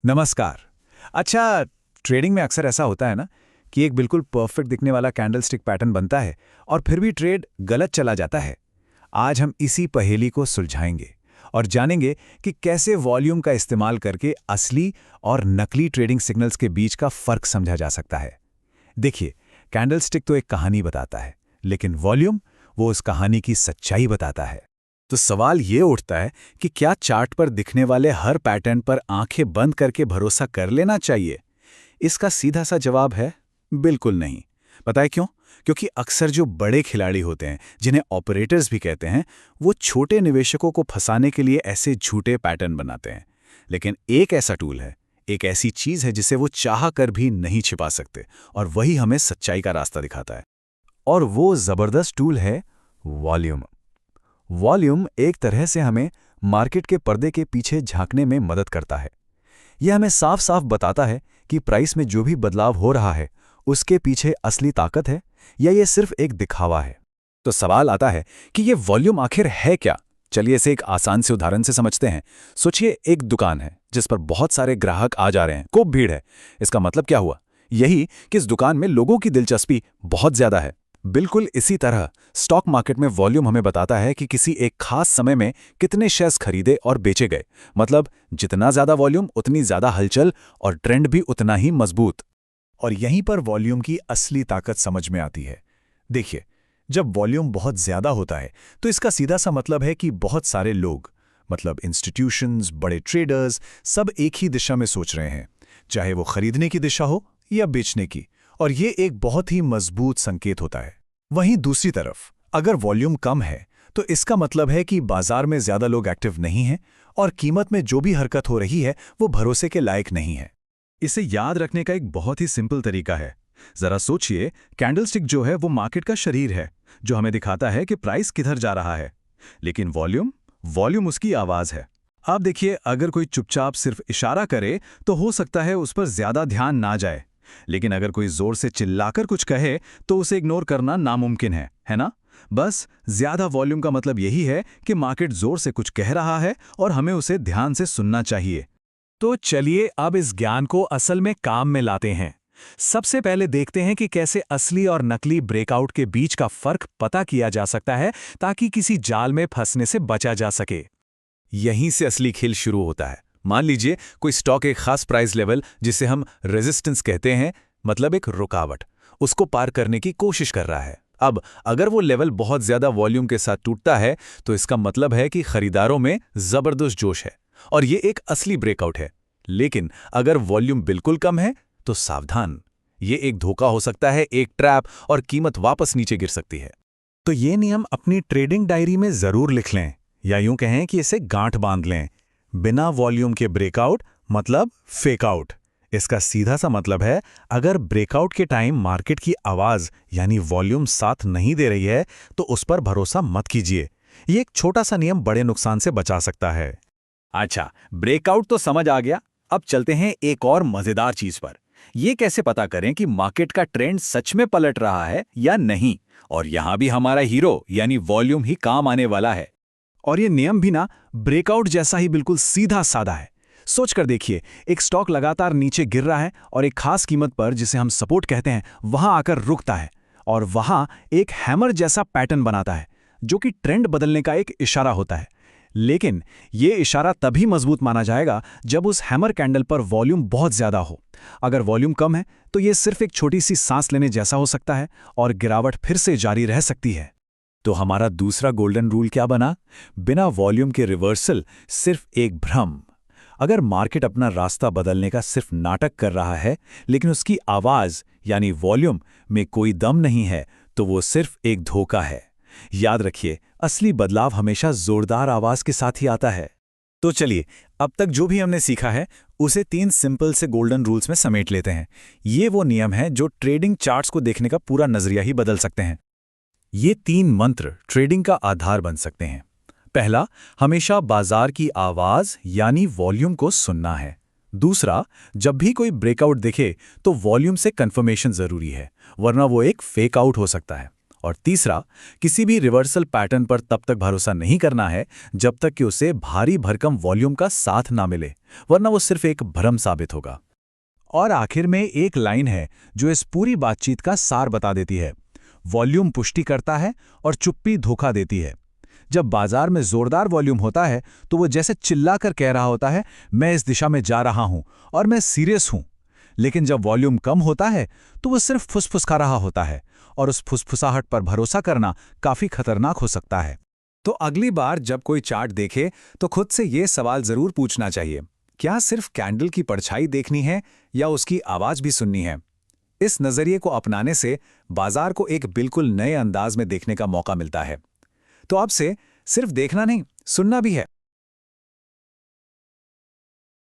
नमस्कार। अच्छा, ट्रेडिंग में अक्सर ऐसा होता है ना कि एक बिल्कुल परफेक्ट दिखने वाला कैंडलस्टिक पैटर्न बनता है और फिर भी ट्रेड गलत चला जाता है। आज हम इसी पहेली को सुलझाएंगे और जानेंगे कि कैसे वॉल्यूम का इस्तेमाल करके असली और नकली ट्रेडिंग सिग्नल्स के बीच का फर्क समझा जा सकता है। देखिए, कैंडलस्टिक तो एक कहानी बताता है, लेकिन वॉल्यूम वो उस कहानी की सच्चाई बताता है। तो सवाल ये उठता है कि क्या चार्ट पर दिखने वाले हर पैटर्न पर आंखें बंद करके भरोसा कर लेना चाहिए? इसका सीधा सा जवाब है बिल्कुल नहीं। पता है क्यों? क्योंकि अक्सर जो बड़े खिलाड़ी होते हैं, जिन्हें ऑपरेटर्स भी कहते हैं, वो छोटे निवेशकों को फंसाने के लिए ऐसे झूठे पैटर्न बनाते हैं। लेकिन एक ऐसा टूल है, एक ऐसी चीज है जिसे वो चाह कर भी नहीं छिपा सकते, और वही हमें सच्चाई का रास्ता दिखाता है। और वो जबरदस्त टूल है वॉल्यूम। वॉल्यूम एक तरह से हमें मार्केट के पर्दे के पीछे झांकने में मदद करता है। यह हमें साफ साफ बताता है कि प्राइस में जो भी बदलाव हो रहा है, उसके पीछे असली ताकत है या ये सिर्फ एक दिखावा है। तो सवाल आता है कि ये वॉल्यूम आखिर है क्या? चलिए इसे एक आसान से उदाहरण से समझते हैं। सोचिए, एक दुकान है जिस पर बहुत सारे ग्राहक आ जा रहे हैं, खूब भीड़ है। इसका मतलब क्या हुआ? यही कि इस दुकान में लोगों की दिलचस्पी बहुत ज्यादा है। बिल्कुल इसी तरह स्टॉक मार्केट में वॉल्यूम हमें बताता है कि किसी एक खास समय में कितने शेयर्स खरीदे और बेचे गए। मतलब जितना ज्यादा वॉल्यूम उतनी ज्यादा हलचल और ट्रेंड भी उतना ही मजबूत। और यहीं पर वॉल्यूम की असली ताकत समझ में आती है। देखिए, जब वॉल्यूम बहुत ज्यादा होता है तो इसका सीधा सा मतलब है कि बहुत सारे लोग, मतलब इंस्टीट्यूशंस, बड़े ट्रेडर्स, सब एक ही दिशा में सोच रहे हैं, चाहे वो खरीदने की दिशा हो या बेचने की। और ये एक बहुत ही मजबूत संकेत होता है। वहीं दूसरी तरफ अगर वॉल्यूम कम है तो इसका मतलब है कि बाजार में ज्यादा लोग एक्टिव नहीं हैं और कीमत में जो भी हरकत हो रही है वो भरोसे के लायक नहीं है। इसे याद रखने का एक बहुत ही सिंपल तरीका है। जरा सोचिए, कैंडलस्टिक जो है वो मार्केट का शरीर है जो हमें दिखाता है कि प्राइस किधर जा रहा है। लेकिन वॉल्यूम वॉल्यूम उसकी आवाज है। आप देखिए, अगर कोई चुपचाप सिर्फ इशारा करे तो हो सकता है उस पर ज्यादा ध्यान ना जाए, लेकिन अगर कोई जोर से चिल्लाकर कुछ कहे तो उसे इग्नोर करना नामुमकिन है ना? बस ज्यादा वॉल्यूम का मतलब यही है कि मार्केट जोर से कुछ कह रहा है और हमें उसे ध्यान से सुनना चाहिए। तो चलिए अब इस ज्ञान को असल में काम में लाते हैं। सबसे पहले देखते हैं कि कैसे असली और नकली ब्रेकआउट के बीच का फर्क पता किया जा सकता है, ताकि किसी जाल में फंसने से बचा जा सके। यहीं से असली खेल शुरू होता है। मान लीजिए कोई स्टॉक एक खास प्राइस लेवल, जिसे हम रेजिस्टेंस कहते हैं, मतलब एक रुकावट, उसको पार करने की कोशिश कर रहा है। अब अगर वो लेवल बहुत ज्यादा वॉल्यूम के साथ टूटता है तो इसका मतलब है कि खरीदारों में जबरदस्त जोश है और ये एक असली ब्रेकआउट है। लेकिन अगर वॉल्यूम बिल्कुल कम है तो सावधान, ये एक धोखा हो सकता है, एक ट्रैप, और कीमत वापस नीचे गिर सकती है। तो ये नियम अपनी ट्रेडिंग डायरी में जरूर लिख लें, या यूं कहें कि इसे गांठ बांध लें। बिना वॉल्यूम के ब्रेकआउट मतलब फेकआउट। इसका सीधा सा मतलब है, अगर ब्रेकआउट के टाइम मार्केट की आवाज यानी वॉल्यूम साथ नहीं दे रही है तो उस पर भरोसा मत कीजिए। ये एक छोटा सा नियम बड़े नुकसान से बचा सकता है। अच्छा, ब्रेकआउट तो समझ आ गया। अब चलते हैं एक और मजेदार चीज पर। ये कैसे पता करें कि मार्केट का ट्रेंड सच में पलट रहा है या नहीं? और यहां भी हमारा हीरो यानी वॉल्यूम ही काम आने वाला है। और ये नियम भी ना ब्रेकआउट जैसा ही बिल्कुल सीधा साधा है। सोच कर देखिए, एक स्टॉक लगातार नीचे गिर रहा है और एक खास कीमत पर, जिसे हम सपोर्ट कहते हैं, वहां आकर रुकता है और वहां एक हैमर जैसा पैटर्न बनाता है जो कि ट्रेंड बदलने का एक इशारा होता है। लेकिन ये इशारा तभी मजबूत माना जाएगा जब उस हैमर कैंडल पर वॉल्यूम बहुत ज्यादा हो। अगर वॉल्यूम कम है तो ये सिर्फ एक छोटी सी सांस लेने जैसा हो सकता है और गिरावट फिर से जारी रह सकती है। तो हमारा दूसरा गोल्डन रूल क्या बना? बिना वॉल्यूम के रिवर्सल सिर्फ एक भ्रम। अगर मार्केट अपना रास्ता बदलने का सिर्फ नाटक कर रहा है लेकिन उसकी आवाज यानी वॉल्यूम में कोई दम नहीं है तो वो सिर्फ एक धोखा है। याद रखिए, असली बदलाव हमेशा जोरदार आवाज के साथ ही आता है। तो चलिए, अब तक जो भी हमने सीखा है उसे 3 सिंपल से गोल्डन रूल्स में समेट लेते हैं। ये वो नियम हैं जो ट्रेडिंग चार्ट्स को देखने का पूरा नजरिया ही बदल सकते हैं। ये 3 मंत्र ट्रेडिंग का आधार बन सकते हैं। पहला, हमेशा बाजार की आवाज यानी वॉल्यूम को सुनना है। दूसरा, जब भी कोई ब्रेकआउट दिखे तो वॉल्यूम से कंफर्मेशन जरूरी है, वरना वो एक फेक आउट हो सकता है। और तीसरा, किसी भी रिवर्सल पैटर्न पर तब तक भरोसा नहीं करना है जब तक कि उसे भारी भरकम वॉल्यूम का साथ ना मिले, वरना वो सिर्फ एक भ्रम साबित होगा। और आखिर में एक लाइन है जो इस पूरी बातचीत का सार बता देती है। वॉल्यूम पुष्टि करता है और चुप्पी धोखा देती है। जब बाजार में जोरदार वॉल्यूम होता है तो वो जैसे चिल्लाकर कह रहा होता है, मैं इस दिशा में जा रहा हूं और मैं सीरियस हूं। लेकिन जब वॉल्यूम कम होता है तो वो सिर्फ फुसफुसा रहा होता है, और उस फुसफुसाहट पर भरोसा करना काफी खतरनाक हो सकता है। तो अगली बार जब कोई चार्ट देखे तो खुद से ये सवाल जरूर पूछना चाहिए, क्या सिर्फ कैंडल की परछाई देखनी है या उसकी आवाज भी सुननी है? इस नजरिए को अपनाने से बाजार को एक बिल्कुल नए अंदाज में देखने का मौका मिलता है। तो अब से सिर्फ देखना नहीं, सुनना भी है।